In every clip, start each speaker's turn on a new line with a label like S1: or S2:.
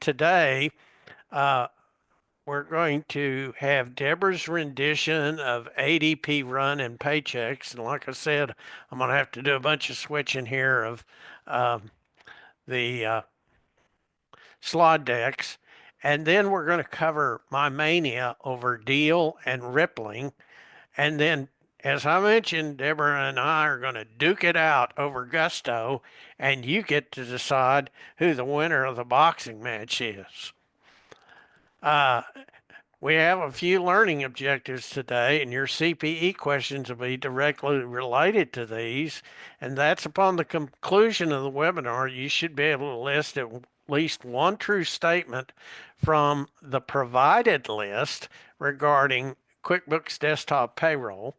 S1: today, uh, we're going to have Debra's rendition of ADP run and paychecks. And like I said, I'm going to have to do a bunch of switching here of the slide decks. And then we're going to cover my mania over deal and rippling. And then, as I mentioned, Debra and I are going to duke it out over gusto, and you get to decide who the winner of the boxing match is. We have a few learning objectives today, and your CPE questions will be directly related to these. And that's upon the conclusion of the webinar, you should be able to list at least one true statement from the provided list regarding QuickBooks Desktop Payroll.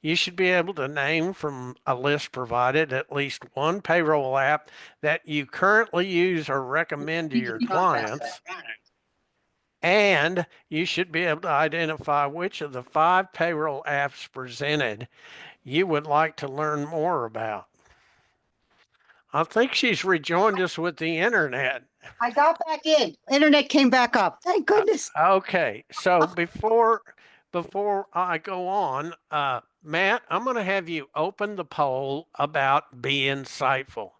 S1: You should be able to name from a list provided at least one payroll app that you currently use or recommend to your clients. And you should be able to identify which of the 5 payroll apps presented you would like to learn more about. I think she's rejoined us with the internet.
S2: I got back in. Internet came back up. Thank goodness.
S1: Okay, so before I go on, Matt, I'm going to have you open the poll about Be Insightful.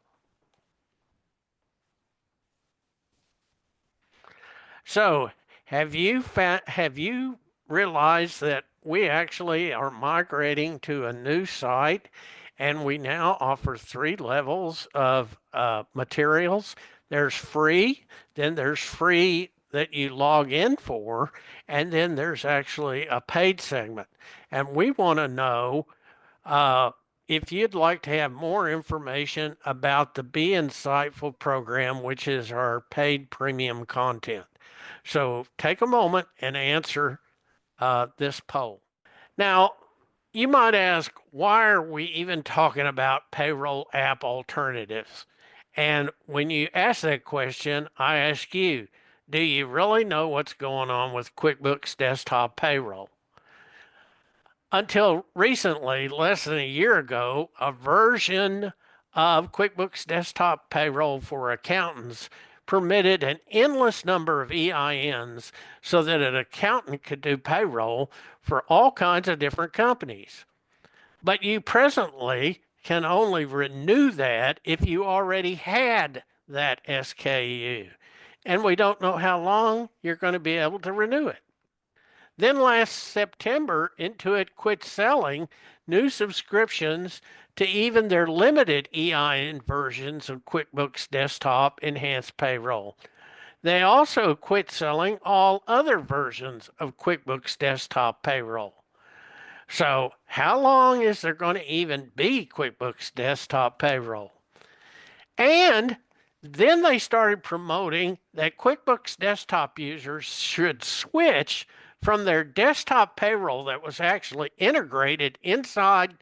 S1: So, have you realized that we actually are migrating to a new site, and we now offer 3 levels of materials? There's free, then there's free that you log in for, and then there's actually a paid segment. And we want to know if you'd like to have more information about the Be Insightful program, which is our paid premium content. So take a moment and answer this poll. Now, you might ask, why are we even talking about payroll app alternatives? And when you ask that question, I ask you, do you really know what's going on with QuickBooks Desktop Payroll? Until recently, less than a year ago, a version of QuickBooks Desktop Payroll for accountants permitted an endless number of EINs so that an accountant could do payroll for all kinds of different companies. But you presently can only renew that if you already had that SKU. And we don't know how long you're going to be able to renew it. Then last September, Intuit quit selling new subscriptions to even their limited EIN versions of QuickBooks Desktop Enhanced Payroll. They also quit selling all other versions of QuickBooks Desktop Payroll. So how long is there going to even be QuickBooks Desktop Payroll? And then they started promoting that QuickBooks Desktop users should switch from their desktop payroll that was actually integrated inside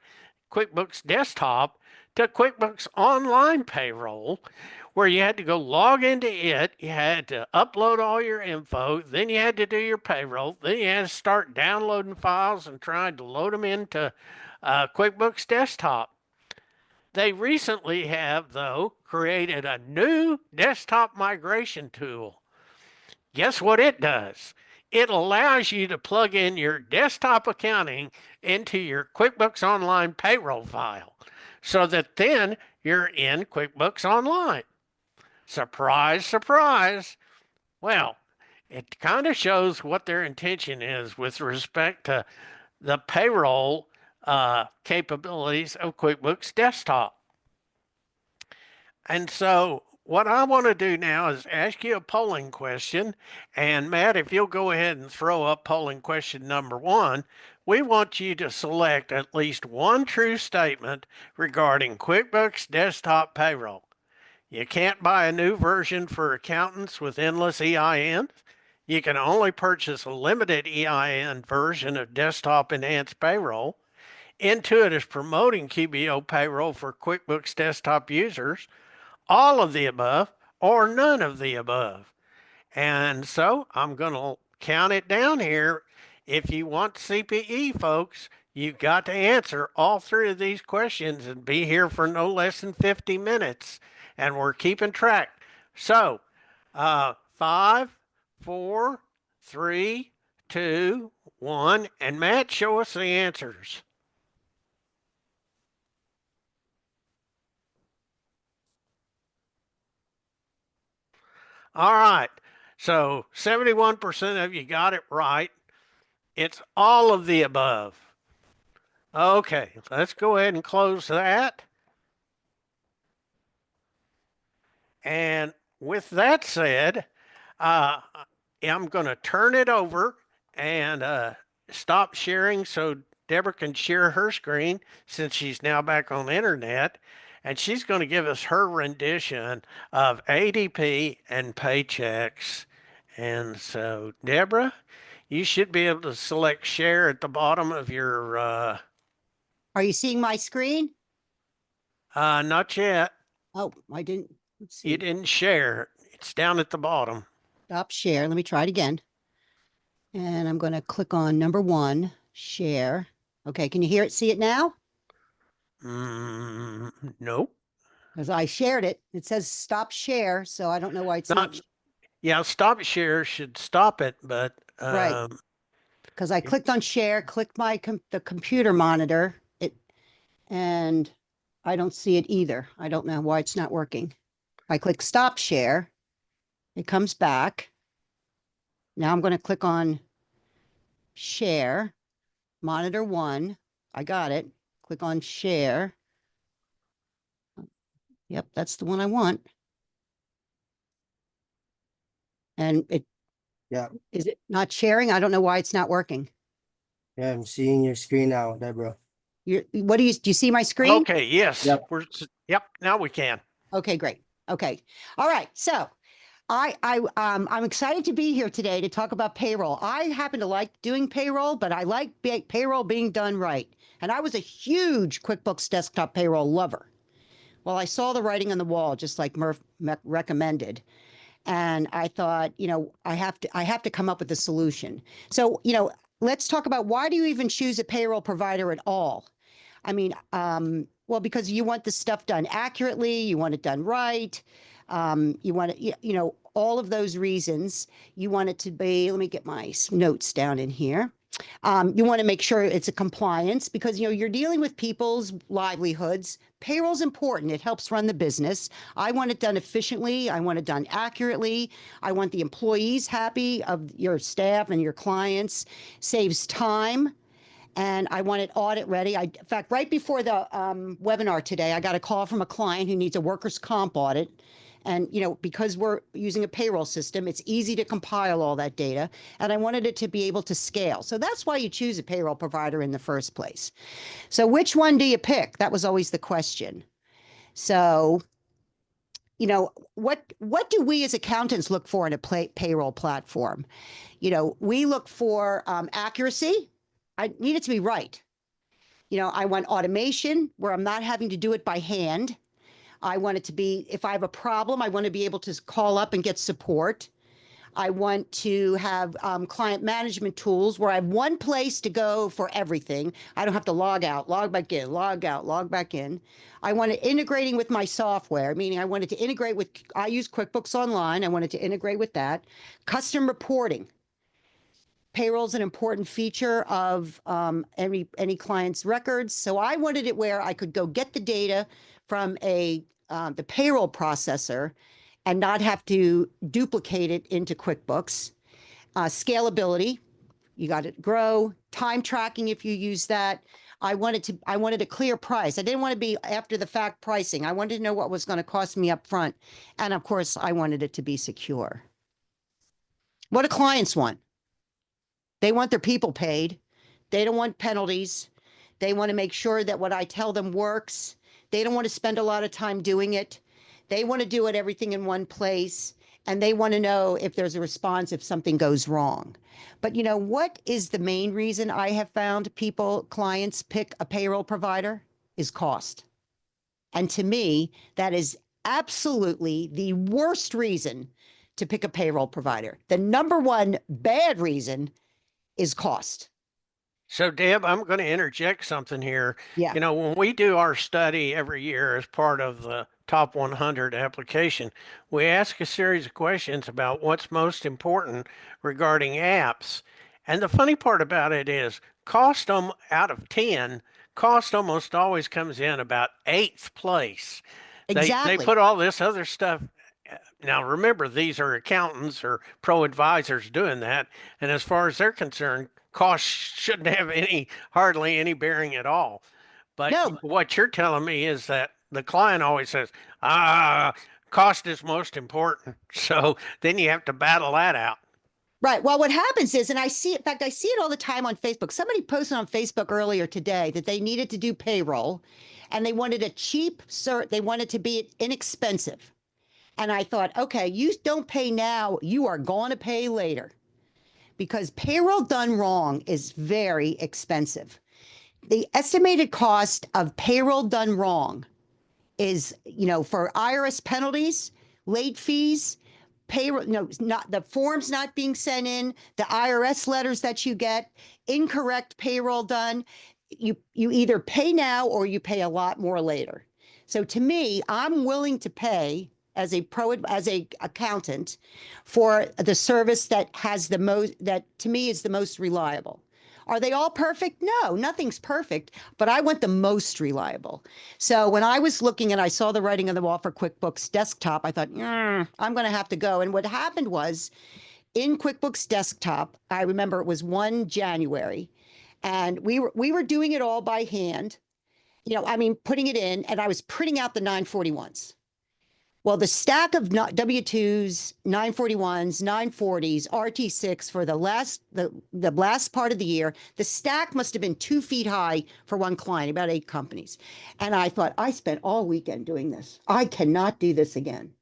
S1: QuickBooks Desktop to QuickBooks Online Payroll, where you had to go log into it, you had to upload all your info, then you had to do your payroll, then you had to start downloading files and trying to load them into QuickBooks Desktop. They recently have, though, created a new desktop migration tool. Guess what it does? It allows you to plug in your desktop accounting into your QuickBooks Online payroll file so that then you're in QuickBooks Online. Surprise, surprise. Well, it kind of shows what their intention is with respect to the payroll capabilities of QuickBooks Desktop. And so what I want to do now is ask you a polling question. And Matt, if you'll go ahead and throw up polling question number 1, we want you to select at least one true statement regarding QuickBooks Desktop Payroll. You can't buy a new version for accountants with endless EINs. You can only purchase a limited EIN version of Desktop Enhanced Payroll. Intuit is promoting QBO Payroll for QuickBooks Desktop users. All of the above or none of the above. And so I'm going to count it down here. If you want CPE, folks, you've got to answer all 3 of these questions and be here for no less than 50 minutes. And we're keeping track. So, 5, 4, 3, 2, 1. And Matt, show us the answers. All right. So 71% of you got it right. It's all of the above. Okay, let's go ahead and close that. And with that said, I'm going to turn it over and stop sharing so Debra can share her screen since she's now back on the internet. And she's going to give us her rendition of ADP and paychecks. And so, Debra, you should be able to select share at the bottom of your,
S2: Are you seeing my screen?
S1: not yet.
S2: Oh, I didn't. Let's see.
S1: You didn't share. It's down at the bottom.
S2: Stop share. Let me try it again. And I'm going to click on number 1, share. Okay, can you hear it? See it now?
S1: Nope.
S2: Because I shared it. It says stop share, so I don't know why it's
S1: Not,
S2: not.
S1: yeah, stop share should stop it, but
S2: Right. Because I clicked on share, clicked the computer monitor, and I don't see it either. I don't know why it's not working. I click stop share, it comes back. Now I'm going to click on share, monitor 1. I got it. Click on share. Yep, that's the one I want. And
S3: Yeah,
S2: is it not sharing? I don't know why it's not working.
S3: yeah, I'm seeing your screen now, Debra.
S2: What do you see my screen?
S1: okay, yes.
S3: Yep.
S1: Yep, now we can.
S2: Okay, great. Okay. All right. So I'm excited to be here today to talk about payroll. I happen to like doing payroll, but I like payroll being done right. And I was a huge QuickBooks Desktop payroll lover. Well, I saw the writing on the wall, just like Murph recommended. And I thought, I have to come up with a solution. So, let's talk about, why do you even choose a payroll provider at all? I mean, well, because you want the stuff done accurately, you want it done right. You want it, all of those reasons. You want it to be, let me get my notes down in here. You want to make sure it's a compliance, because you're dealing with people's livelihoods. Payroll's important. It helps run the business. I want it done efficiently. I want it done accurately. I want the employees happy of your staff and your clients. Saves time. And I want it audit ready. In fact, right before the webinar today, I got a call from a client who needs a workers' comp audit. And, because we're using a payroll system, it's easy to compile all that data. And I wanted it to be able to scale. So that's why you choose a payroll provider in the first place. So which one do you pick? That was always the question. So, what do we as accountants look for in a payroll platform? We look for accuracy. I need it to be right. I want automation where I'm not having to do it by hand. I want it to be, if I have a problem, I want to be able to call up and get support. I want to have client management tools where I have one place to go for everything. I don't have to log out, log back in, log out, log back in. I want it integrating with my software, meaning I want it to integrate with, I use QuickBooks Online. I want it to integrate with that. Custom reporting. Payroll's an important feature of any client's records. So I wanted it where I could go get the data from the payroll processor and not have to duplicate it into QuickBooks. Scalability, you got to grow. Time tracking, if you use that. I wanted a clear price. I didn't want to be after the fact pricing. I wanted to know what was going to cost me up front. And of course, I wanted it to be secure. What do clients want? They want their people paid. They don't want penalties. They want to make sure that what I tell them works. They don't want to spend a lot of time doing it. They want to do it everything in one place. And they want to know if there's a response if something goes wrong. But what is the main reason I have found clients pick a payroll provider? Is cost. And to me, that is absolutely the worst reason to pick a payroll provider. The number one bad reason is cost.
S1: So, Deb, I'm going to interject something here.
S2: Yeah,
S1: When we do our study every year as part of the Top 100 application, we ask a series of questions about what's most important regarding apps. And the funny part about it is, out of 10, cost almost always comes in about eighth place. They
S2: exactly.
S1: put all this other stuff. Now, remember, these are accountants or pro advisors doing that. And as far as they're concerned, cost shouldn't have hardly any bearing at all. But
S2: No,
S1: what you're telling me is that the client always says, ah, cost is most important. So then you have to battle that out.
S2: right. Well, what happens is, and I see, in fact, I see it all the time on Facebook. Somebody posted on Facebook earlier today that they needed to do payroll and they wanted a cheap cert. They wanted to be inexpensive. And I thought, okay, you don't pay now, you are going to pay later because payroll done wrong is very expensive. The estimated cost of payroll done wrong is, for IRS penalties, late fees, payroll, no, not the forms not being sent in, the IRS letters that you get, incorrect payroll done. You either pay now or you pay a lot more later. So to me, I'm willing to pay as a accountant for the service that has the most, that to me is the most reliable. Are they all perfect? No, nothing's perfect, but I want the most reliable. So when I was looking and I saw the writing on the wall for QuickBooks Desktop, I thought, I'm going to have to go. And what happened was in QuickBooks Desktop, I remember it was 1 January, and we were doing it all by hand. Putting it in, and I was printing out the 941s. Well, the stack of W-2s, 941s, 940s, RT6 for the last part of the year, the stack must have been 2 feet high for one client, about 8 companies. And I thought, I spent all weekend doing this. I cannot do this again.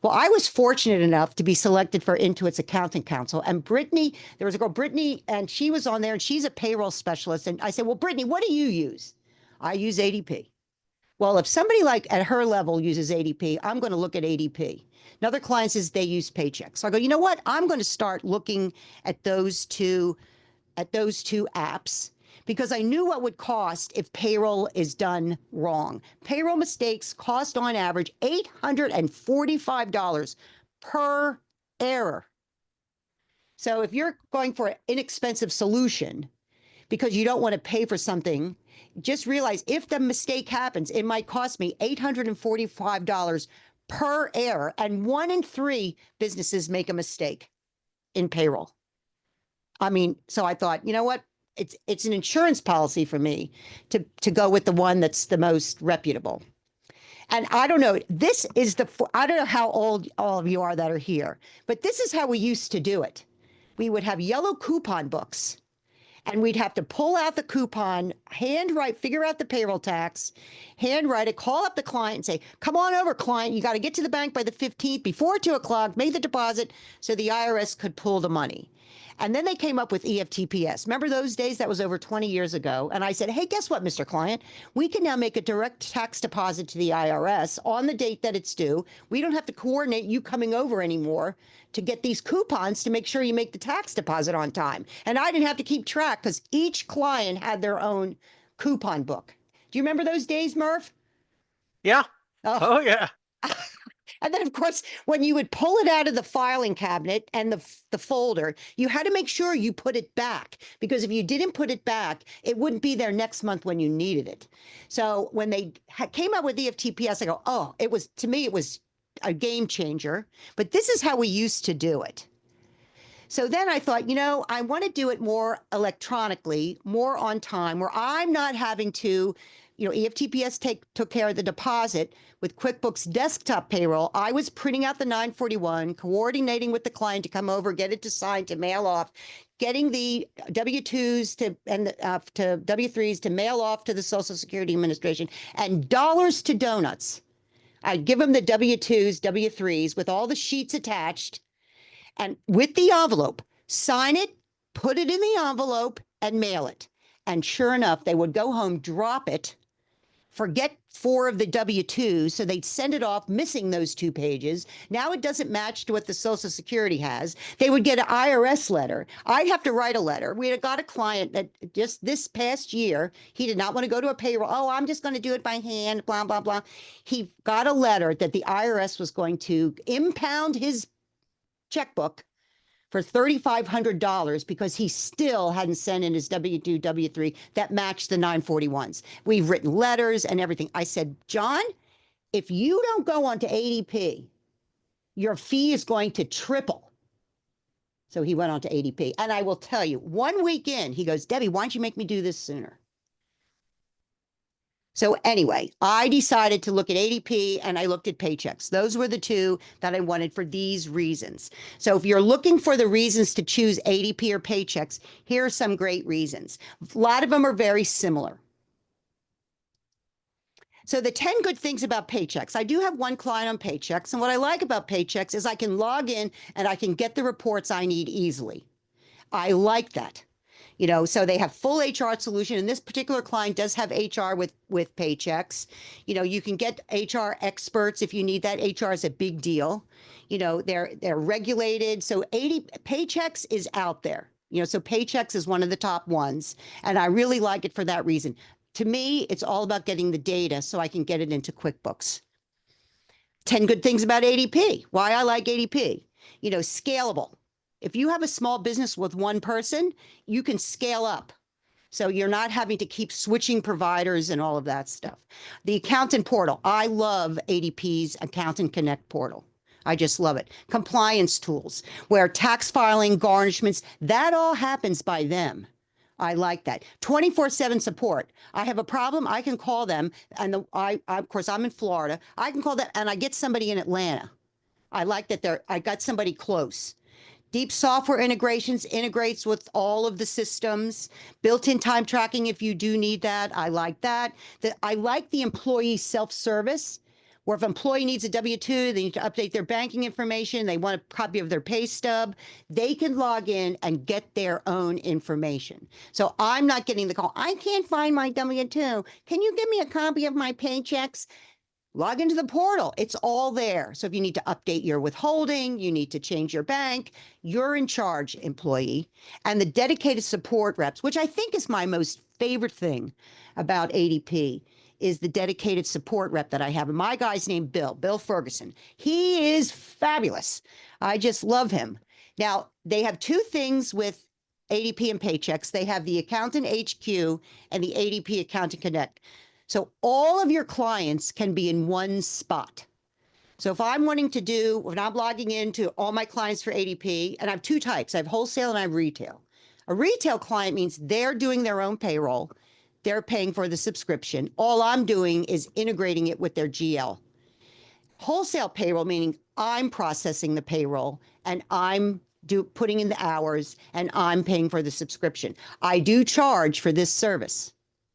S2: Well, I was fortunate enough to be selected for Intuit's Accounting Council. And Brittany, there was a girl, Brittany, and she was on there, and she's a payroll specialist. And I said, well, Brittany, what do you use? I use ADP. Well, if somebody like at her level uses ADP, I'm going to look at ADP. Another client says they use Paychex. So I go, you know what? I'm going to start looking at those two apps because I knew what would cost if payroll is done wrong. Payroll mistakes cost on average $845 per error. So if you're going for an inexpensive solution because you don't want to pay for something, just realize if the mistake happens, it might cost me $845 per error. And 1 in 3 businesses make a mistake in payroll. So I thought, you know what? It's an insurance policy for me to go with the one that's the most reputable. And I don't know, I don't know how old all of you are that are here, but this is how we used to do it. We would have yellow coupon books and we'd have to pull out the coupon, handwrite, figure out the payroll tax, handwrite it, call up the client and say, come on over, client. You got to get to the bank by the 15th before 2 o'clock, make the deposit so the IRS could pull the money. And then they came up with EFTPS. Remember those days? That was over 20 years ago. And I said, hey, guess what, Mr. Client? We can now make a direct tax deposit to the IRS on the date that it's due. We don't have to coordinate you coming over anymore to get these coupons to make sure you make the tax deposit on time. And I didn't have to keep track because each client had their own coupon book. Do you remember those days, Murph?
S1: Yeah.
S2: Oh,
S1: Oh, yeah.
S2: and then, of course, when you would pull it out of the filing cabinet and the folder, you had to make sure you put it back because if you didn't put it back, it wouldn't be there next month when you needed it. So when they came out with EFTPS, I go, oh, to me, it was a game changer. But this is how we used to do it. So then I thought, I want to do it more electronically, more on time, where I'm not having to, EFTPS took care of the deposit. With QuickBooks Desktop Payroll, I was printing out the 941, coordinating with the client to come over, get it to sign, to mail off, getting the W-2s to W-3s to mail off to the Social Security Administration, and dollars to donuts. I'd give them the W-2s, W-3s with all the sheets attached, and with the envelope, sign it, put it in the envelope, and mail it. And sure enough, they would go home, drop it, forget 4 of the W-2s, so they'd send it off missing those 2 pages. Now it doesn't match to what the Social Security has. They would get an IRS letter. I'd have to write a letter. We had got a client that just this past year, he did not want to go to a payroll. Oh, I'm just going to do it by hand, blah, blah, blah. He got a letter that the IRS was going to impound his checkbook for $3,500 because he still hadn't sent in his W-2, W-3 that matched the 941s. We've written letters and everything. I said, John, if you don't go onto ADP, your fee is going to triple. So he went on to ADP. And I will tell you, 1 week in, he goes, Debbie, why don't you make me do this sooner? So anyway, I decided to look at ADP and I looked at paychecks. Those were the 2 that I wanted for these reasons. So if you're looking for the reasons to choose ADP or paychecks, here are some great reasons. A lot of them are very similar. So the 10 good things about paychecks. I do have one client on paychecks. And what I like about paychecks is I can log in and I can get the reports I need easily. I like that. You know, so they have full HR solution, and this particular client does have HR with paychecks. You know, you can get HR experts if you need that. HR is a big deal. You know, they're regulated. So paychecks is out there. You know, so paychecks is one of the top ones, and I really like it for that reason. To me, it's all about getting the data so I can get it into QuickBooks. 10 good things about ADP. Why I like ADP. You know, scalable. If you have a small business with one person, you can scale up. So you're not having to keep switching providers and all of that stuff. The accountant portal. I love ADP's Accountant Connect portal. I just love it. Compliance tools, where tax filing, garnishments, that all happens by them. I like that. 24/7 support. I have a problem, I can call them. And of course, I'm in Florida. I can call them and I get somebody in Atlanta. I like that I got somebody close. Deep software integrations integrates with all of the systems. Built-in time tracking if you do need that. I like that. I like the employee self-service, where if an employee needs a W-2, they need to update their banking information, they want a copy of their pay stub, they can log in and get their own information. So I'm not getting the call, I can't find my W-2. Can you give me a copy of my paychecks? Log into the portal. It's all there. So if you need to update your withholding, you need to change your bank, you're in charge, employee. And the dedicated support reps, which I think is my most favorite thing about ADP, is the dedicated support rep that I have. And my guy's named Bill Ferguson. He is fabulous. I just love him. Now, they have 2 things with ADP and paychecks. They have the Accountant HQ and the ADP Accountant Connect. So all of your clients can be in one spot. So if I'm wanting to do, when I'm logging into all my clients for ADP, and I have 2 types, I have wholesale and I have retail. A retail client means they're doing their own payroll. They're paying for the subscription. All I'm doing is integrating it with their GL. Wholesale payroll, meaning I'm processing the payroll and I'm putting in the hours and I'm paying for the subscription. I do charge for this service.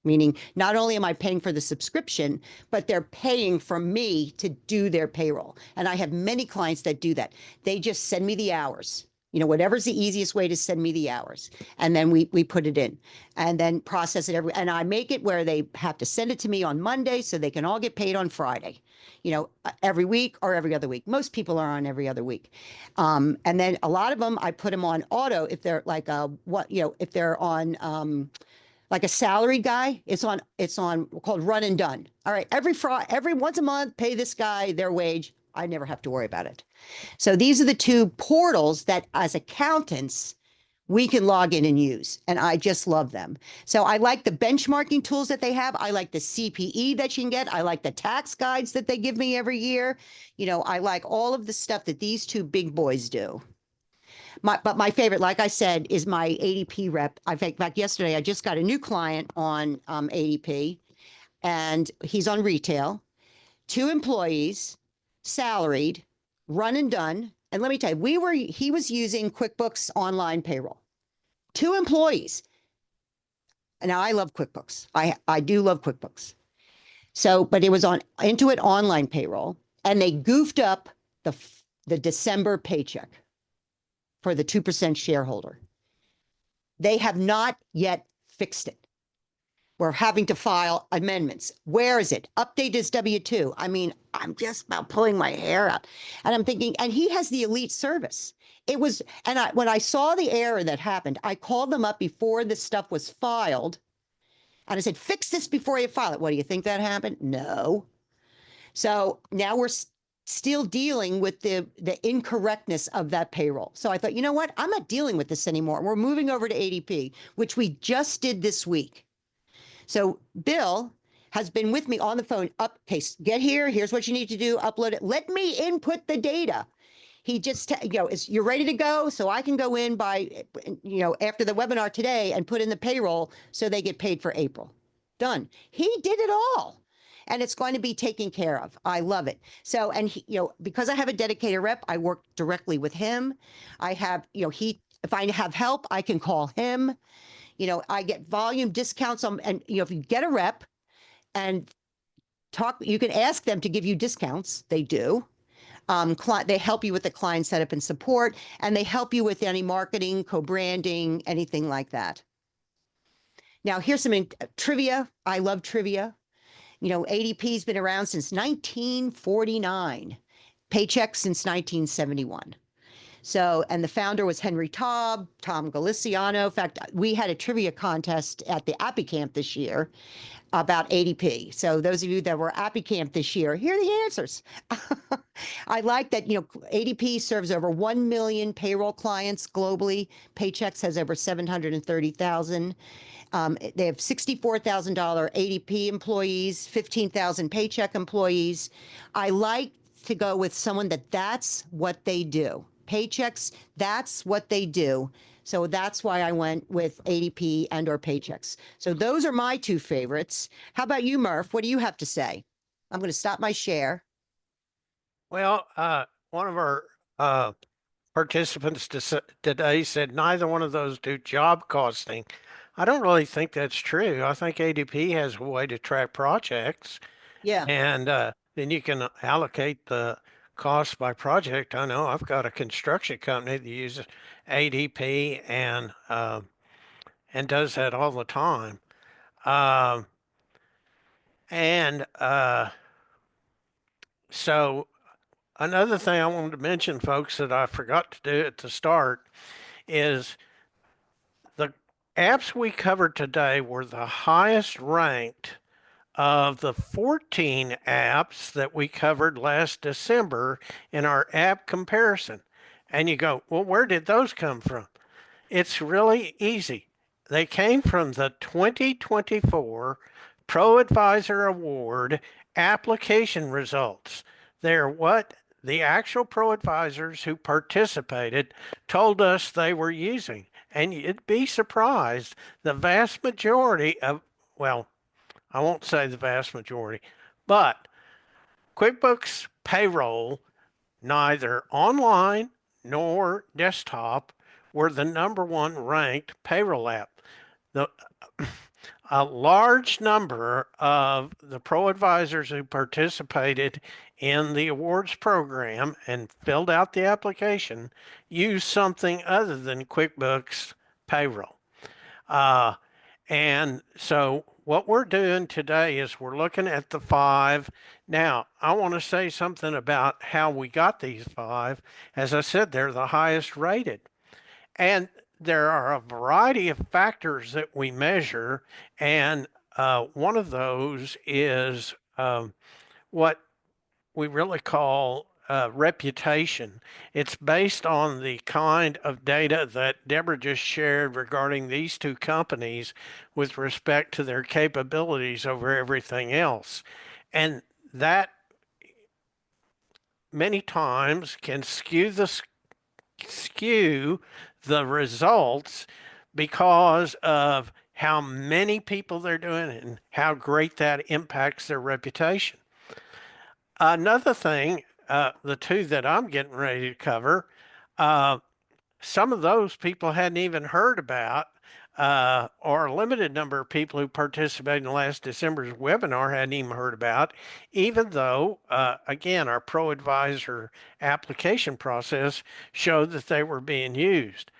S2: Meaning not only am I paying for the subscription, but they're paying for me to do their payroll. And I have many clients that do that. They just send me the hours. You know, whatever's the easiest way to send me the hours. And then we put it in and then process it and I make it where they have to send it to me on Monday so they can all get paid on Friday, you know, every week or every other week. Most people are on every other week. And then a lot of them, I put them on auto if they're like, if they're on, like a salaried guy, it's on called run and done. All right, every once a month, pay this guy their wage. I never have to worry about it. So these are the 2 portals that as accountants, we can log in and use. And I just love them. So I like the benchmarking tools that they have. I like the CPE that you can get. I like the tax guides that they give me every year. You know, I like all of the stuff that these 2 big boys do. But my favorite, like I said, is my ADP rep. In fact, yesterday I just got a new client on ADP, and he's on retail, 2 employees, salaried, run and done. And let me tell you, he was using QuickBooks Online Payroll. 2 employees. Now I love QuickBooks. I do love QuickBooks. So, but it was on Intuit Online Payroll, and they goofed up the December paycheck for the 2% shareholder. They have not yet fixed it. We're having to file amendments. Where is it? Update his W-2. I mean, I'm just about pulling my hair out. And I'm thinking, and he has the elite service. It was, and when I saw the error that happened, I called them up before this stuff was filed. And I said, fix this before you file it. What do you think that happened? No. So now we're still dealing with the incorrectness of that payroll. So I thought, you know what? I'm not dealing with this anymore. We're moving over to ADP, which we just did this week. So Bill has been with me on the phone. Okay, get here. Here's what you need to do. Upload it. Let me input the data. He just, you're ready to go. So I can go in by, after the webinar today and put in the payroll so they get paid for April. Done. He did it all. And it's going to be taken care of. I love it. So, and he, because I have a dedicated rep, I work directly with him. I have, if I have help, I can call him. I get volume discounts on, and if you get a rep and talk, you can ask them to give you discounts. They do. They help you with the client setup and support, and they help you with any marketing, co-branding, anything like that. Now, here's some trivia. I love trivia. ADP's been around since 1949, Paychex since 1971. So, and the founder was Henry Tom Galiciano. In fact, we had a trivia contest at the Appy Camp this year about ADP. So those of you that were Appy Camp this year, here are the answers. I like that, ADP serves over 1 million payroll clients globally. Paychex has over 730,000. They have $64,000 ADP employees, 15,000 Paycheck employees. I like to go with someone that's what they do. Paychex, that's what they do. So that's why I went with ADP and or Paychex. So those are my two favorites. How about you, Murph? What do you have to say? I'm going to stop my share.
S1: Well, one of our participants today said neither one of those do job costing. I don't really think that's true. I think ADP has a way to track projects.
S2: Yeah.
S1: And then you can allocate the cost by project. I know I've got a construction company that uses ADP and does that all the time. Um, and so another thing I wanted to mention, folks, that I forgot to do at the start is the apps we covered today were the highest ranked of the 14 apps that we covered last December in our app comparison. And you go, well, where did those come from? It's really easy. They came from the 2024 Pro Advisor Award application results. They're what the actual pro advisors who participated told us they were using. And you'd be surprised, the vast majority of, well, I won't say the vast majority, but QuickBooks Payroll, neither online nor desktop, were the #1 ranked payroll app. The, a large number of the pro advisors who participated in the awards program and filled out the application used something other than QuickBooks Payroll. And so what we're doing today is we're looking at the 5. Now, I want to say something about how we got these 5. As I said, they're the highest rated. And there are a variety of factors that we measure. And one of those is what we really call reputation. It's based on the kind of data that Debra just shared regarding these two companies with respect to their capabilities over everything else. And that many times can skew the results because of how many people they're doing and how great that impacts their reputation. Another thing, the two that I'm getting ready to cover, some of those people hadn't even heard about, or a limited number of people who participated in last December's webinar hadn't even heard about, even though, again, our Pro Advisor application process showed that they were being used.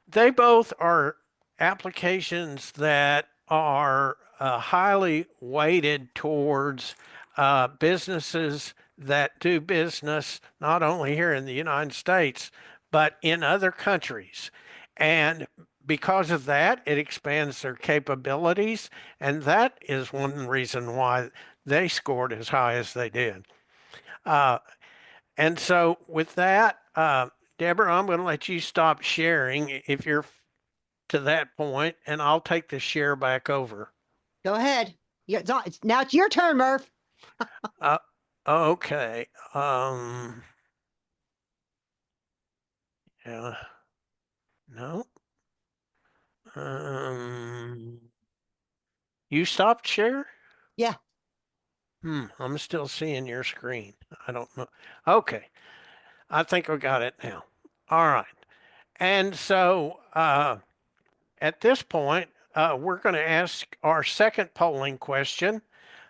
S1: They both are applications that are highly weighted towards businesses that do business not only here in the United States, but in other countries. And because of that, it expands their capabilities. And that is one reason why they scored as high as they did. Uh, and so, with that, Deborah, I'm going to let you stop sharing if you're to that point, and I'll take the share back over.
S2: Go ahead. Now it's your turn, Murph.
S1: Uh, okay. Yeah. No. You stopped share?
S2: Yeah.
S1: I'm still seeing your screen. I don't know. Okay. I think I got it now. All right. And so at this point, we're going to ask our second polling question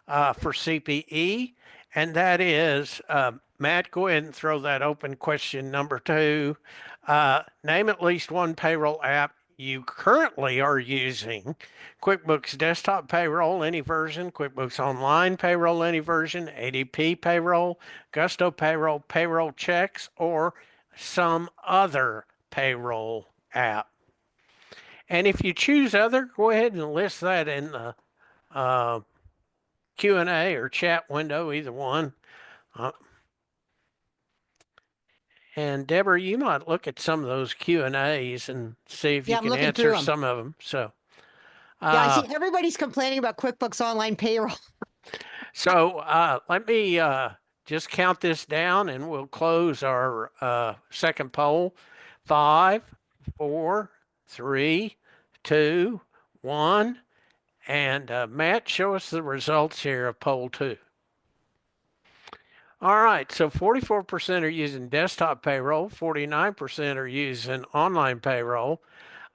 S1: for CPE, and that is, Matt, go ahead and throw that open question number 2. Name at least one payroll app you currently are using. QuickBooks Desktop Payroll, any version, QuickBooks Online Payroll, any version, ADP Payroll, Gusto Payroll, Payroll Checks, or some other payroll app. And if you choose other, go ahead and list that in the Q&A or chat window, either one. And Deborah, you might look at some of those Q&As and see if
S2: Yeah,
S1: you
S2: I'm
S1: can
S2: looking through
S1: answer
S2: them.
S1: some of them. So,
S2: Yeah, I see everybody's complaining about QuickBooks Online Payroll.
S1: let me just count this down and we'll close our second poll. 5, 4, 3, 2, 1. And Matt, show us the results here of poll 2. All right, so 44% are using desktop payroll, 49% are using online payroll,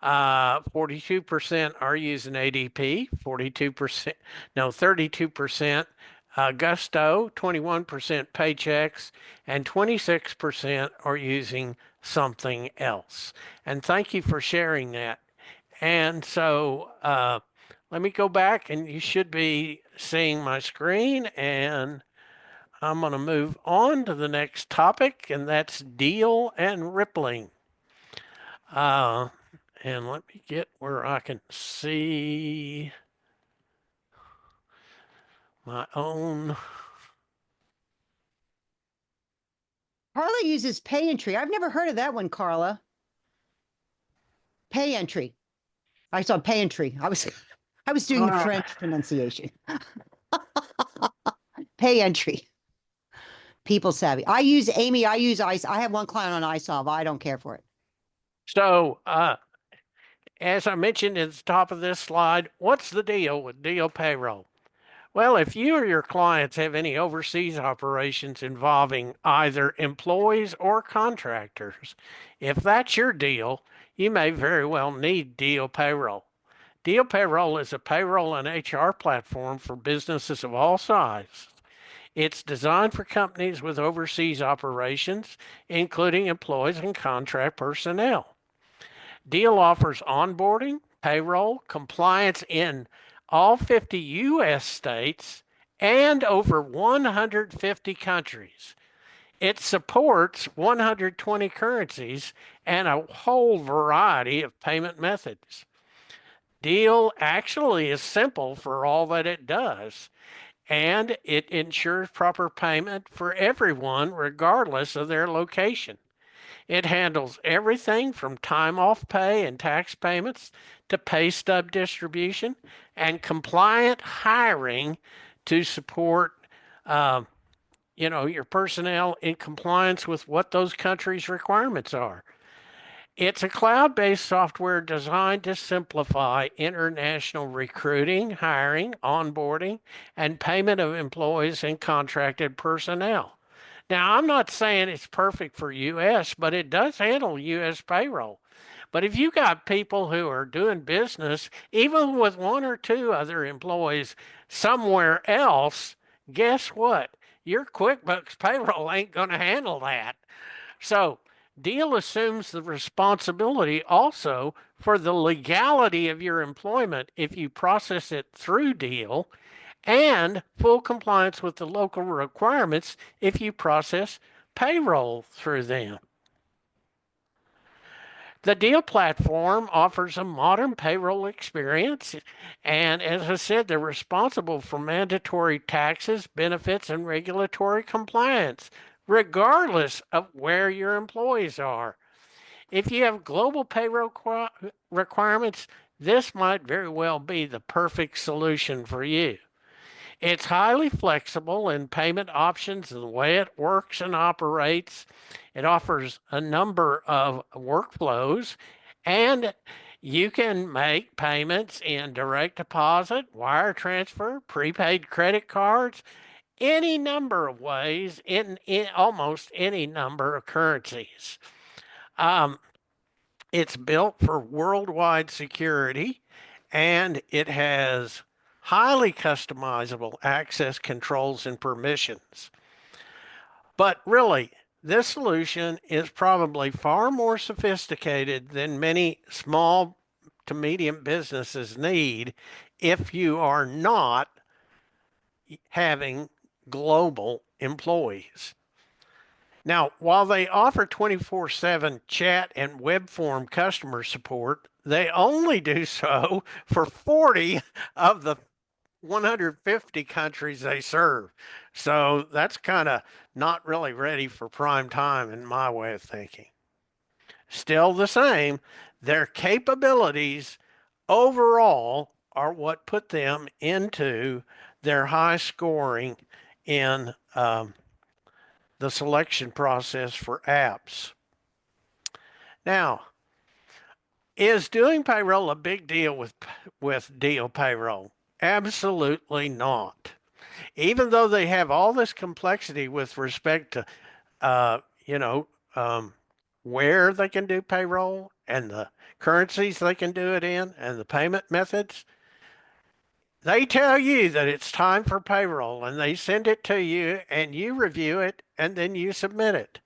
S1: 42% are using ADP, 42%, no, 32% Gusto, 21% Paychecks, and 26% are using something else. And thank you for sharing that. And so let me go back, and you should be seeing my screen, and I'm going to move on to the next topic, and that's deal and rippling. And let me get where I can see my own.
S2: Carla uses pay entry. I've never heard of that one, Carla. Pay entry. I saw pay entry. I was doing the French pronunciation. Pay entry. People savvy. I use Amy. I use ICE. I have one client on iSolve. I don't care for it.
S1: So, as I mentioned at the top of this slide, what's the deal with deal payroll? Well, if you or your clients have any overseas operations involving either employees or contractors, if that's your deal, you may very well need Deal Payroll. Deal Payroll is a payroll and HR platform for businesses of all sizes. It's designed for companies with overseas operations, including employees and contract personnel. Deal offers onboarding, payroll, compliance in all 50 U.S. states and over 150 countries. It supports 120 currencies and a whole variety of payment methods. Deal actually is simple for all that it does, and it ensures proper payment for everyone regardless of their location. It handles everything from time off pay and tax payments to pay stub distribution and compliant hiring to support your personnel in compliance with what those countries' requirements are. It's a cloud-based software designed to simplify international recruiting, hiring, onboarding, and payment of employees and contracted personnel. Now, I'm not saying it's perfect for US, but it does handle US payroll. But if you got people who are doing business, even with one or two other employees somewhere else, guess what? Your QuickBooks payroll ain't going to handle that. So Deal assumes the responsibility also for the legality of your employment if you process it through Deal, and full compliance with the local requirements if you process payroll through them. The Deal platform offers a modern payroll experience, and as I said, they're responsible for mandatory taxes, benefits, and regulatory compliance, regardless of where your employees are. If you have global payroll requirements, this might very well be the perfect solution for you. It's highly flexible in payment options and the way it works and operates. It offers a number of workflows, and you can make payments in direct deposit, wire transfer, prepaid credit cards, any number of ways in almost any number of currencies. Um, it's built for worldwide security, and it has highly customizable access controls and permissions. But really, this solution is probably far more sophisticated than many small to medium businesses need if you are not having global employees. Now, while they offer 24/7 chat and web form customer support, they only do so for 40 of the 150 countries they serve. So that's kind of not really ready for prime time in my way of thinking. Still the same, their capabilities overall are what put them into their high scoring in the selection process for apps. Now, is doing payroll a big deal with Deal Payroll? Absolutely not. Even though they have all this complexity with respect to, uh, you know, where they can do payroll and the currencies they can do it in and the payment methods, they tell you that it's time for payroll and they send it to you and you review it and then you submit it.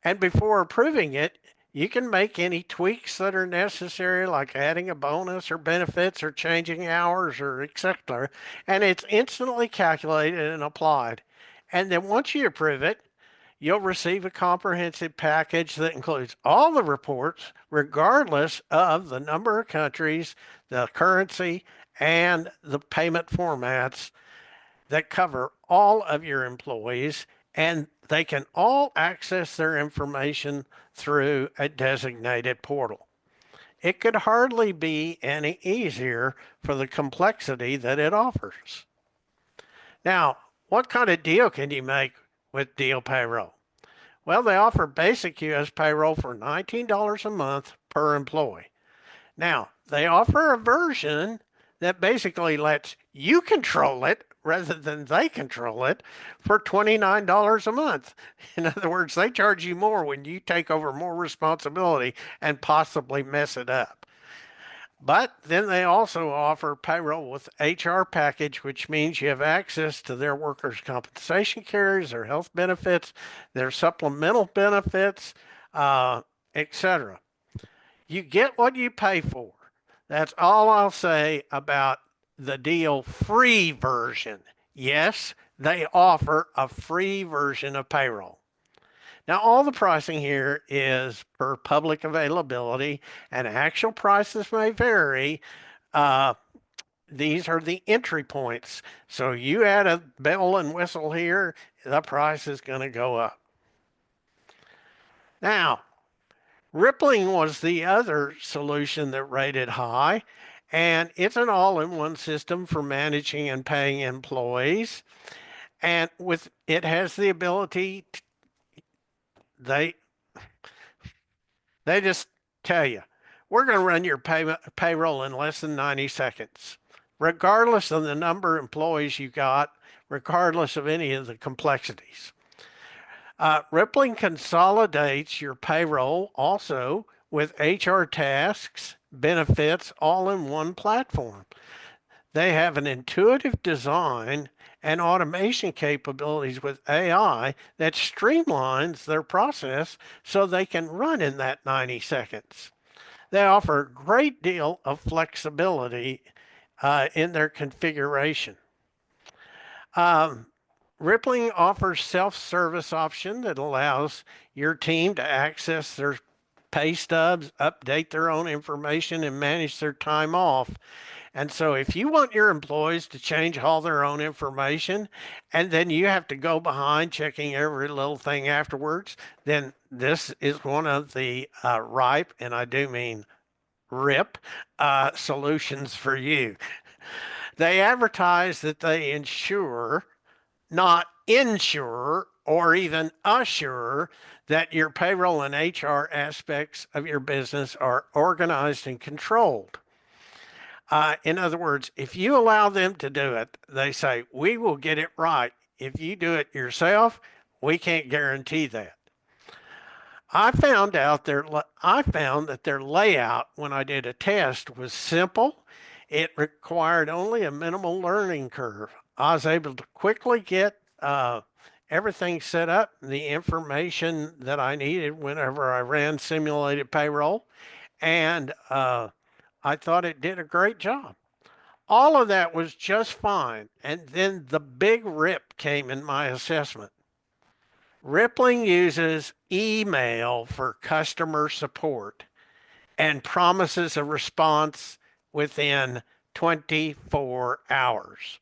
S1: And before approving it, you can make any tweaks that are necessary, like adding a bonus or benefits or changing hours or etc. And it's instantly calculated and applied. And then once you approve it, you'll receive a comprehensive package that includes all the reports, regardless of the number of countries, the currency, and the payment formats that cover all of your employees, and they can all access their information through a designated portal. It could hardly be any easier for the complexity that it offers. Now, what kind of deal can you make with Deal Payroll? Well, they offer basic US payroll for $19 a month per employee. Now, they offer a version that basically lets you control it rather than they control it for $29 a month. In other words, they charge you more when you take over more responsibility and possibly mess it up. But then they also offer payroll with HR package, which means you have access to their workers' compensation carriers, their health benefits, their supplemental benefits, etc. You get what you pay for. That's all I'll say about the Deal free version. Yes, they offer a free version of payroll. Now, all the pricing here is per public availability, and actual prices may vary. Uh, these are the entry points. So you add a bell and whistle here, the price is going to go up. Now, Rippling was the other solution that rated high, and it's an all-in-one system for managing and paying employees. And with it has the ability to, they just tell you, we're going to run your payroll in less than 90 seconds, regardless of the number of employees you got, regardless of any of the complexities. Rippling consolidates your payroll also with HR tasks, benefits, all in one platform. They have an intuitive design and automation capabilities with AI that streamlines their process so they can run in that 90 seconds. They offer a great deal of flexibility in their configuration. Um, Rippling offers self-service option that allows your team to access their pay stubs, update their own information, and manage their time off. And so if you want your employees to change all their own information and then you have to go behind checking every little thing afterwards, then this is one of the ripe, and I do mean RIP, solutions for you. They advertise that they ensure, not ensure, or even assure that your payroll and HR aspects of your business are organized and controlled. In other words, if you allow them to do it, they say, we will get it right. If you do it yourself, we can't guarantee that. I found that their layout when I did a test was simple. It required only a minimal learning curve. I was able to quickly get everything set up, the information that I needed whenever I ran simulated payroll, and I thought it did a great job. All of that was just fine. And then the big rip came in my assessment. Rippling uses email for customer support and promises a response within 24 hours.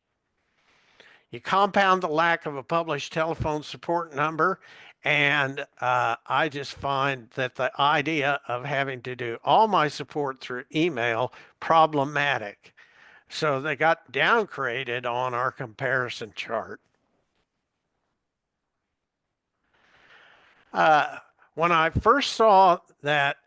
S1: You compound the lack of a published telephone support number, and I just find that the idea of having to do all my support through email problematic. So they got downgraded on our comparison chart. Uh, when I first saw that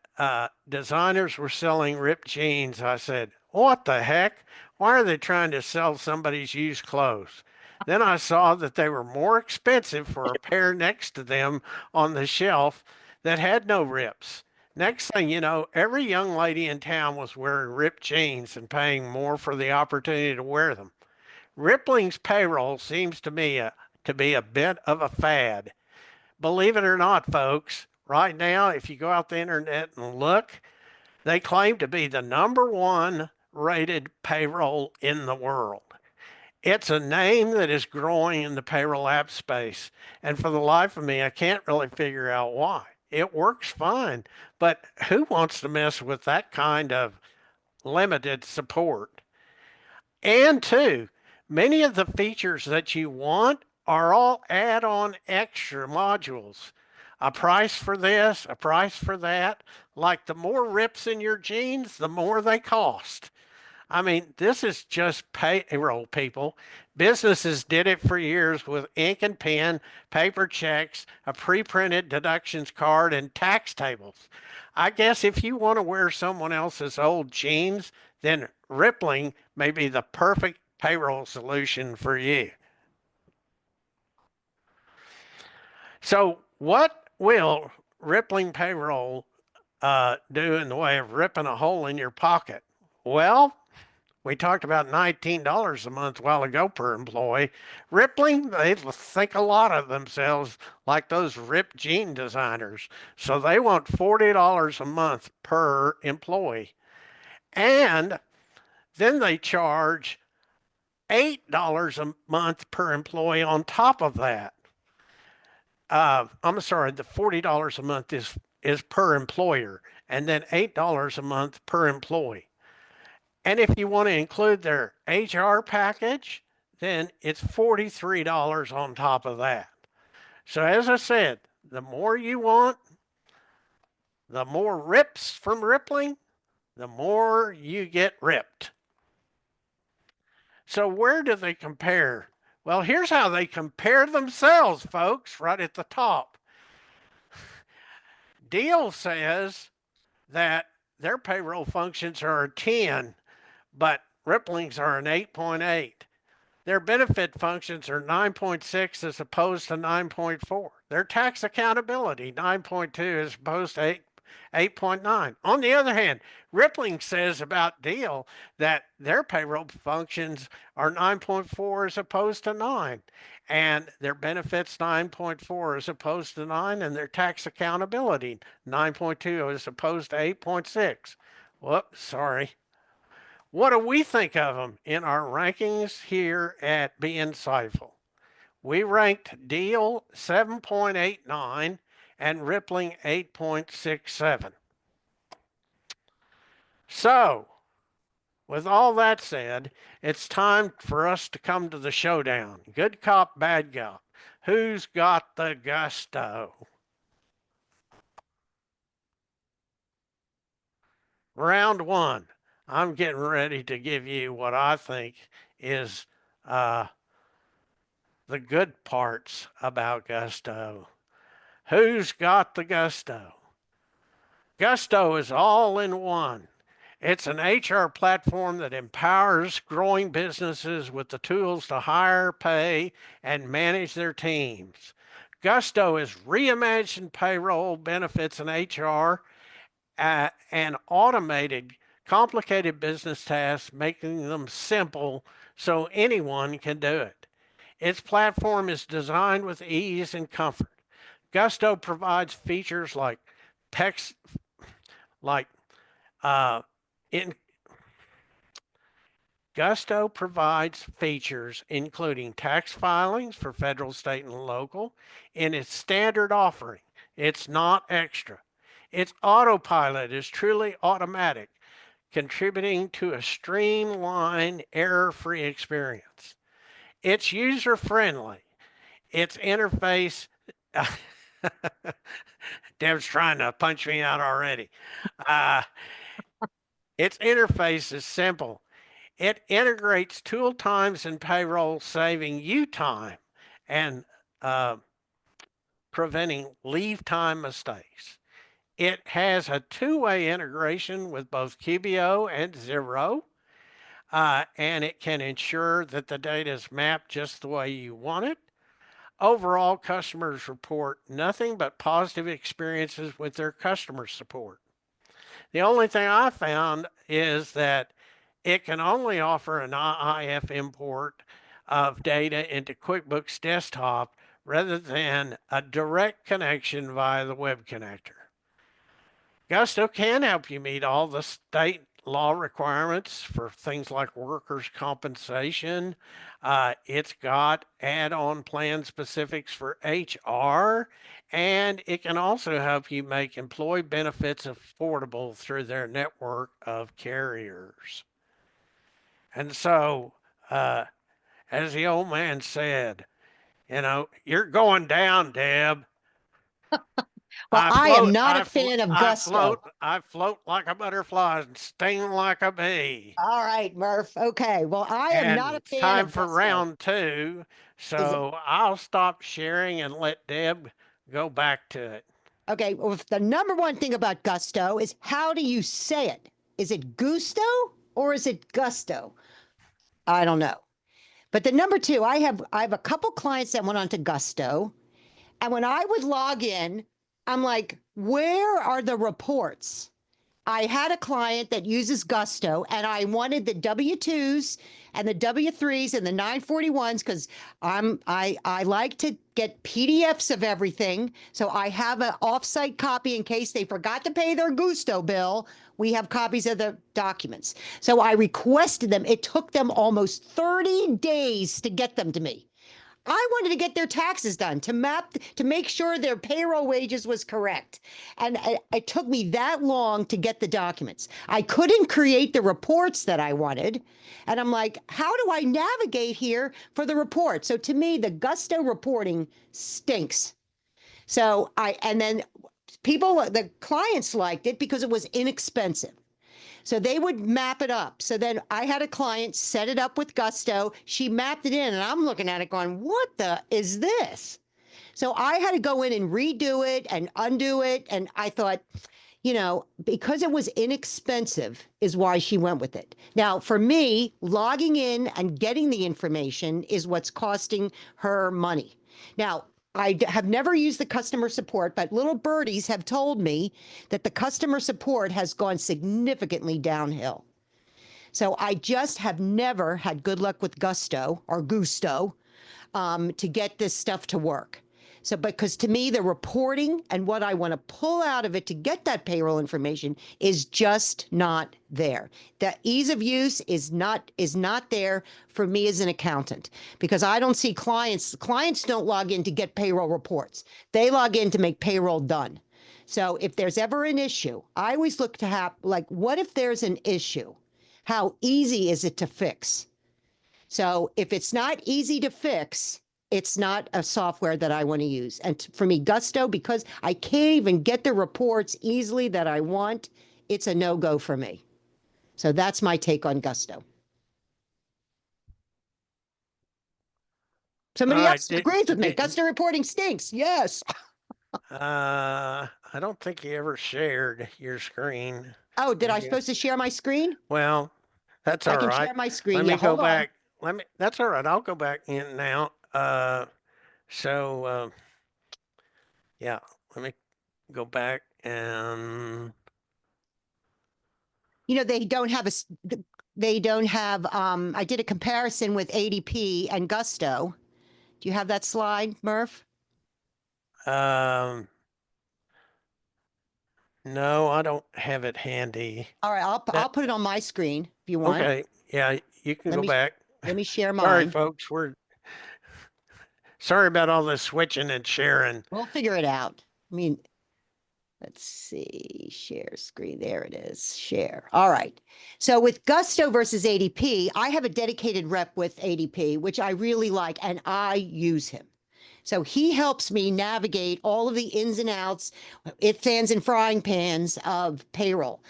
S1: designers were selling ripped jeans, I said, what the heck? Why are they trying to sell somebody's used clothes? Then I saw that they were more expensive for a pair next to them on the shelf that had no rips. Next thing you know, every young lady in town was wearing ripped jeans and paying more for the opportunity to wear them. Rippling's payroll seems to me to be a bit of a fad. Believe it or not, folks, right now, if you go out the internet and look, they claim to be the number one rated payroll in the world. It's a name that is growing in the payroll app space. And for the life of me, I can't really figure out why. It works fine, but who wants to mess with that kind of limited support? And two, many of the features that you want are all add on extra modules. A price for this, a price for that. Like the more rips in your jeans, the more they cost. I mean, this is just payroll, people. Businesses did it for years with ink and pen, paper checks, a pre printed deductions card, and tax tables. I guess if you want to wear someone else's old jeans, then Rippling may be the perfect payroll solution for you. So, what will Rippling Payroll do in the way of ripping a hole in your pocket? Well, we talked about $19 a month a while ago per employee. Rippling, they think a lot of themselves like those ripped jean designers. So they want $40 a month per employee. And then they charge $8 a month per employee on top of that. I'm sorry, the $40 a month is per employer, and then $8 a month per employee. And if you want to include their HR package, then it's $43 on top of that. So, as I said, the more you want, the more rips from Rippling, the more you get ripped. So, where do they compare? Well, here's how they compare themselves, folks, right at the top. Deal says that their payroll functions are a 10, but Rippling's are an 8.8. Their benefit functions are 9.6 as opposed to 9.4. Their tax accountability, 9.2 as opposed to 8.9. On the other hand, Rippling says about Deal that their payroll functions are 9.4 as opposed to 9, and their benefits 9.4 as opposed to 9, and their tax accountability 9.2 as opposed to 8.6. Whoops, sorry. What do we think of them in our rankings here at Be Insightful? We ranked Deal 7.89 and Rippling 8.67. So, with all that said, it's time for us to come to the showdown. Good cop, bad cop. Who's got the gusto? Round one. I'm getting ready to give you what I think is the good parts about gusto. Who's got the gusto? Gusto is all in one. It's an HR platform that empowers growing businesses with the tools to hire, pay, and manage their teams. Gusto is reimagined payroll, benefits, and HR and automated complicated business tasks, making them simple so anyone can do it. Its platform is designed with ease and comfort. Gusto provides features like text, like in Gusto provides features including tax filings for federal, state, and local in its standard offering. It's not extra. Its autopilot is truly automatic, contributing to a streamlined, error-free experience. It's user-friendly. Its interface Deb's trying to punch me out already. Its interface is simple. It integrates tool times and payroll, saving you time and preventing leave time mistakes. It has a two-way integration with both QBO and Xero, and it can ensure that the data is mapped just the way you want it. Overall, customers report nothing but positive experiences with their customer support. The only thing I found is that it can only offer an IIF import of data into QuickBooks Desktop rather than a direct connection via the web connector. Gusto can help you meet all the state law requirements for things like workers' compensation. It's got add-on plan specifics for HR, and it can also help you make employee benefits affordable through their network of carriers. And so, as the old man said, you're going down, Deb.
S2: Well, I am not a fan of Gusto.
S1: I float like a butterfly and sting like a bee.
S2: All right, Murph. Okay. Well, I am
S1: And
S2: not a
S1: it's
S2: fan
S1: time
S2: of
S1: for
S2: Gusto.
S1: round two.
S2: Is it
S1: So I'll stop sharing and let Deb go back to it.
S2: okay? Well, the number one thing about Gusto is how do you say it? Is it Gusto or is it Gusto? I don't know. But the number two, I have a couple clients that went on to Gusto, and when I would log in, I'm like, where are the reports? I had a client that uses Gusto, and I wanted the W-2s and the W-3s and the 941s because I like to get PDFs of everything. So I have an offsite copy in case they forgot to pay their Gusto bill. We have copies of the documents. So I requested them. It took them almost 30 days to get them to me. I wanted to get their taxes done to make sure their payroll wages was correct. And it took me that long to get the documents. I couldn't create the reports that I wanted. And I'm like, how do I navigate here for the report? So to me, the Gusto reporting stinks. So and then the clients liked it because it was inexpensive. So they would map it up. So then I had a client set it up with Gusto. She mapped it in, and I'm looking at it going, what the is this? So I had to go in and redo it and undo it. And I thought, because it was inexpensive is why she went with it. Now, for me, logging in and getting the information is what's costing her money. Now, have never used the customer support, but little birdies have told me that the customer support has gone significantly downhill. So I just have never had good luck with Gusto or Gusto to get this stuff to work. So, because to me, the reporting and what I want to pull out of it to get that payroll information is just not there. The ease of use is not there for me as an accountant, because I don't see clients. Clients don't log in to get payroll reports. They log in to make payroll done. So if there's ever an issue, I always look to have, like, what if there's an issue? How easy is it to fix? So if it's not easy to fix, it's not a software that I want to use. And for me, Gusto, because I can't even get the reports easily that I want, it's a no-go for me. So that's my take on Gusto. Somebody
S1: All right.
S2: else agrees with me. Gusto reporting stinks. Yes.
S1: I don't think you ever shared your screen.
S2: Oh, did I supposed to share my screen?
S1: Well, that's
S2: I
S1: all
S2: can
S1: right.
S2: share my screen.
S1: Let
S2: Yeah,
S1: me go
S2: hold on.
S1: back. That's all right. I'll go back in now. Yeah, let me go back and
S2: You know, they don't have I did a comparison with ADP and Gusto. Do you have that slide, Murph?
S1: um no, I don't have it handy.
S2: All right, I'll
S1: That
S2: put it on my screen if you want.
S1: okay. Yeah, you can
S2: Let
S1: go
S2: me
S1: back.
S2: let me share
S1: Sorry,
S2: mine.
S1: folks. We're sorry about all this switching and sharing.
S2: We'll figure it out. I mean, let's see, share screen. There it is. Share. All right. So with Gusto versus ADP, I have a dedicated rep with ADP, which I really like, and I use him. So he helps me navigate all of the ins and outs, ifs, ands, and frying pans of payroll.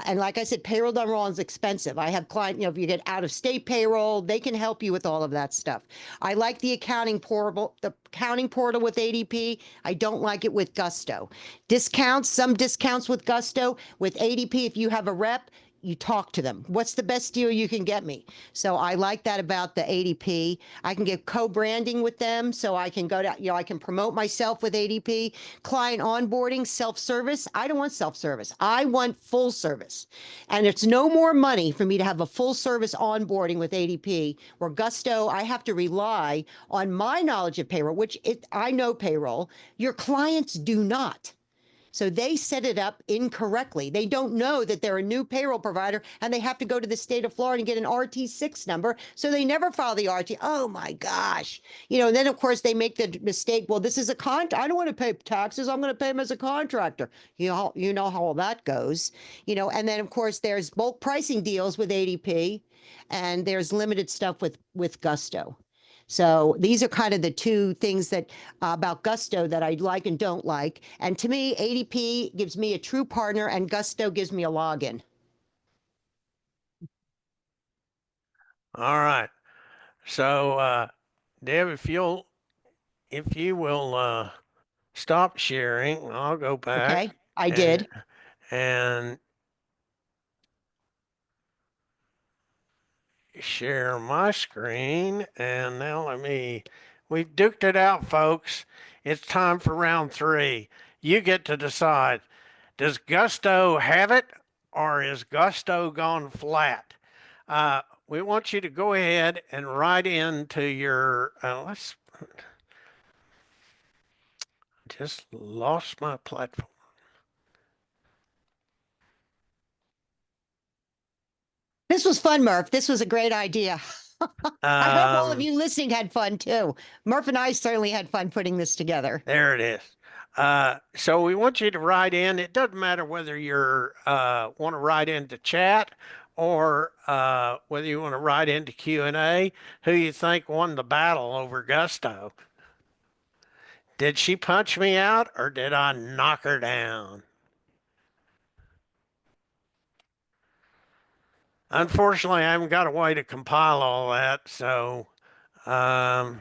S2: And like I said, payroll done wrong is expensive. I have client, if you get out of state payroll, they can help you with all of that stuff. I like the accounting portal with ADP. I don't like it with Gusto. Discounts, some discounts with Gusto. With ADP, if you have a rep, you talk to them. What's the best deal you can get me? So I like that about the ADP. I can get co-branding with them, so I can go to, I can promote myself with ADP. Client onboarding, self-service. I don't want self-service. I want full service. And it's no more money for me to have a full service onboarding with ADP, where Gusto, I have to rely on my knowledge of payroll, which I know payroll. Your clients do not. So they set it up incorrectly. They don't know that they're a new payroll provider and they have to go to the state of Florida and get an RT6 number. So they never file the RT. Oh my gosh. And then of course they make the mistake. Well, this is a I don't want to pay taxes. I'm going to pay them as a contractor. You know how all that goes, and then of course there's bulk pricing deals with ADP and there's limited stuff with Gusto. So these are kind of the two things that about Gusto that I like and don't like. And to me, ADP gives me a true partner and Gusto gives me a login.
S1: All right. So Deb, if you will stop sharing, I'll go back
S2: Okay, I did.
S1: and share my screen. And now we've duked it out, folks. It's time for round 3. You get to decide. Does Gusto have it or is Gusto gone flat? We want you to go ahead and write into your, let's, just lost my platform.
S2: This was fun, Murph. This was a great idea. I hope all of you listening had fun too. Murph and I certainly had fun putting this together.
S1: There it is. So we want you to write in. It doesn't matter whether you're want to write into chat or whether you want to write into Q&A. Who you think won the battle over Gusto? Did she punch me out or did I knock her down? Unfortunately, I haven't got a way to compile all that, so but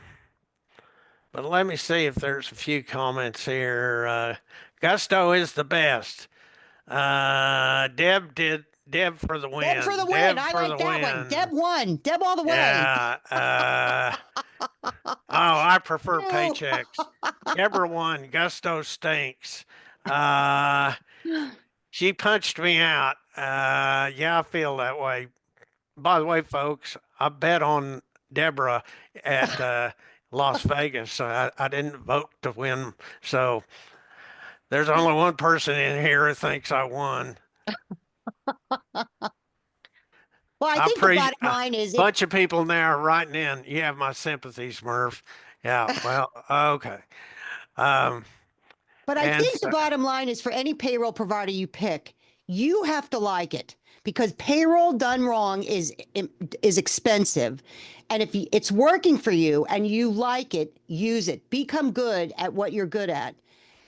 S1: let me see if there's a few comments here. Gusto is the best. Deb Deb for the win.
S2: Deb for the win.
S1: Deb
S2: I
S1: for
S2: like
S1: the
S2: that one.
S1: win.
S2: Deb won. Deb all the way.
S1: Yeah. Oh, I prefer
S2: No.
S1: paychecks. Deborah won. Gusto stinks. Uh, she punched me out. Yeah, I feel that way. By the way, folks, I bet on Deborah at Las Vegas. I didn't vote to win, so there's only one person in here who thinks I won.
S2: Well, I
S1: I
S2: think the
S1: appreciate
S2: bottom
S1: a
S2: line is if,
S1: bunch of people now are writing in. You have my sympathies, Murph. Yeah, well, okay. Um,
S2: but I
S1: and
S2: think the
S1: so,
S2: bottom line is for any payroll provider you pick, you have to like it because payroll done wrong is expensive. And if it's working for you and you like it, use it. Become good at what you're good at.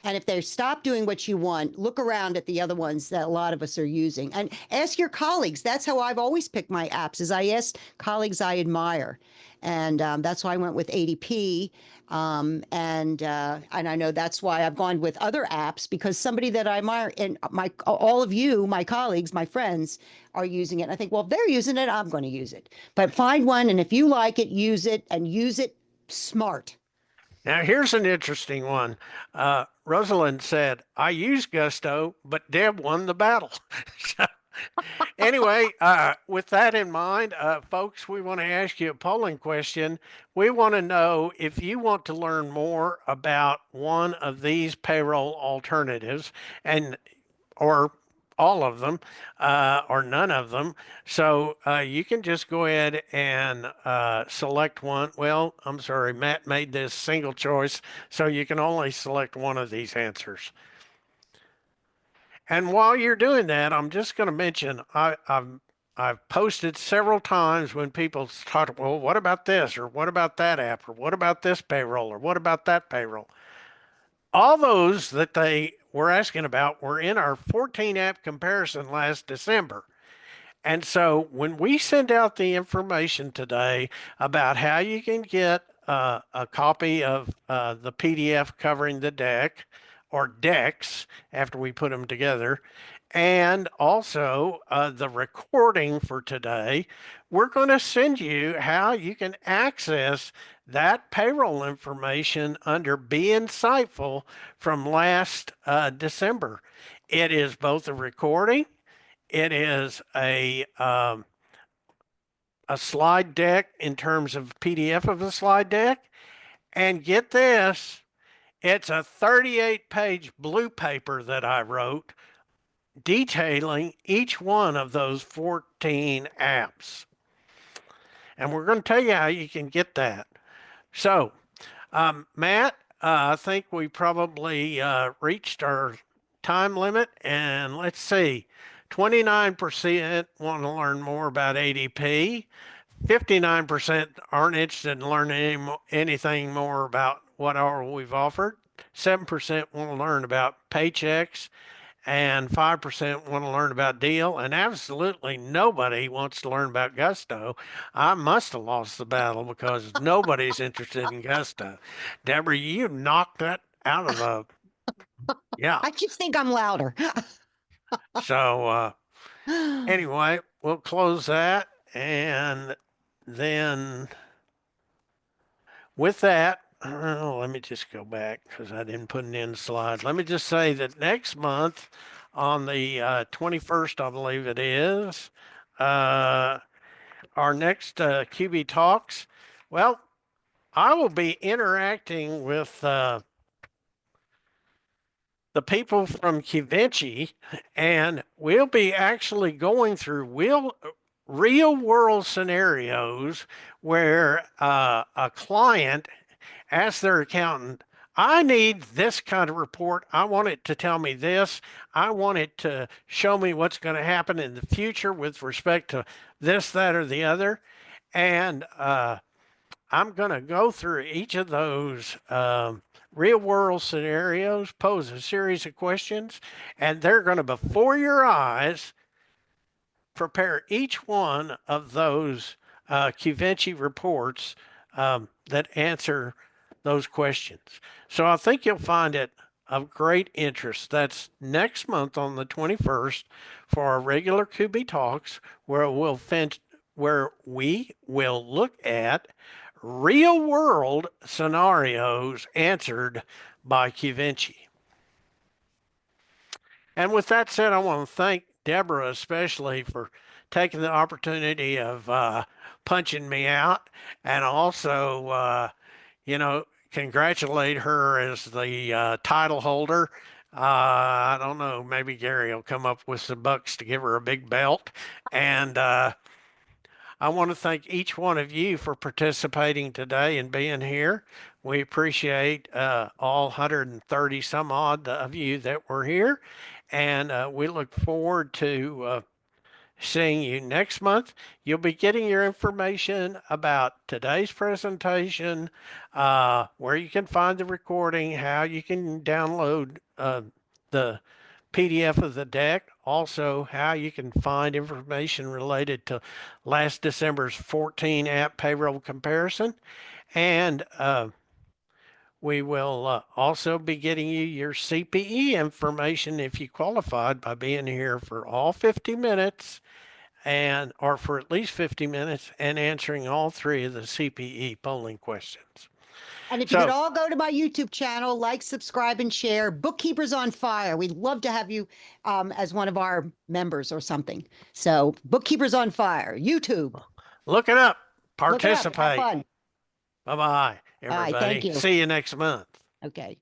S2: And if they stop doing what you want, look around at the other ones that a lot of us are using and ask your colleagues. That's how I've always picked my apps is I ask colleagues I admire. And that's why I went with ADP. And I know that's why I've gone with other apps because somebody that I admire and all of you, my colleagues, my friends are using it. And I think, well, if they're using it, I'm going to use it. But find one, and if you like it, use it and use it smart.
S1: now here's an interesting one. Rosalind said, I use Gusto, but Deb won the battle. So, anyway, with that in mind, folks, we want to ask you a polling question. We want to know if you want to learn more about one of these payroll alternatives and or all of them or none of them. So you can just go ahead and select one. Well, I'm sorry, Matt made this single choice, so you can only select one of these answers. And while you're doing that, I'm just going to mention I've posted several times when people talk, well, what about this, or what about that app, or what about this payroll, or what about that payroll? All those that they were asking about were in our 14 app comparison last December. And so when we send out the information today about how you can get a copy of the PDF covering the deck or decks after we put them together, and also the recording for today, we're going to send you how you can access that payroll information under Be Insightful from last December. It is both a recording, it is a slide deck in terms of PDF of the slide deck, and get this, it's a 38-page blue paper that I wrote detailing each one of those 14 apps. And we're going to tell you how you can get that. So, Matt, I think we probably reached our time limit. And let's see, 29% want to learn more about ADP. 59% aren't interested in learning anything more about what we've offered. 7% want to learn about paychecks, and 5% want to learn about deal, and absolutely nobody wants to learn about Gusto. I must have lost the battle because nobody's interested in Gusto. Deborah, you knocked that out of the, yeah.
S2: I just think I'm louder.
S1: So anyway, we'll close that, and then with that, let me just go back because I didn't put it in the slide. Let me just say that next month on the 21st, I believe it is, our next QB Talks, well, I will be interacting with the people from Kivinci, and we'll be actually going through real world scenarios where a client asks their accountant, I need this kind of report. I want it to tell me this. I want it to show me what's going to happen in the future with respect to this, that, or the other. And I'm going to go through each of those real world scenarios, pose a series of questions, and they're going to, before your eyes, prepare each one of those Kivenchi reports that answer those questions. So I think you'll find it of great interest. That's next month on the 21st for our regular Kubi Talks, where we will look at real world scenarios answered by QVinci. And with that said, I want to thank Debra especially for taking the opportunity of punching me out, and also, congratulate her as the title holder. I don't know, maybe Gary will come up with some bucks to give her a big belt. And I want to thank each one of you for participating today and being here. We appreciate all 130 some odd of you that were here. And we look forward to seeing you next month. You'll be getting your information about today's presentation, where you can find the recording, how you can download the PDF of the deck, also how you can find information related to last December's 14 app payroll comparison. And we will also be getting you your CPE information if you qualified by being here for all 50 minutes and or for at least 50 minutes and answering all three of the CPE polling questions.
S2: And if you could all go to my YouTube channel, like, subscribe, and share. Bookkeepers on Fire. We'd love to have you as one of our members or something. So, Bookkeepers on Fire, YouTube.
S1: Look it up.
S2: Look it up. Have
S1: Participate.
S2: fun.
S1: Bye bye,
S2: All right, thank
S1: everybody.
S2: you.
S1: See you next month.
S2: Okay.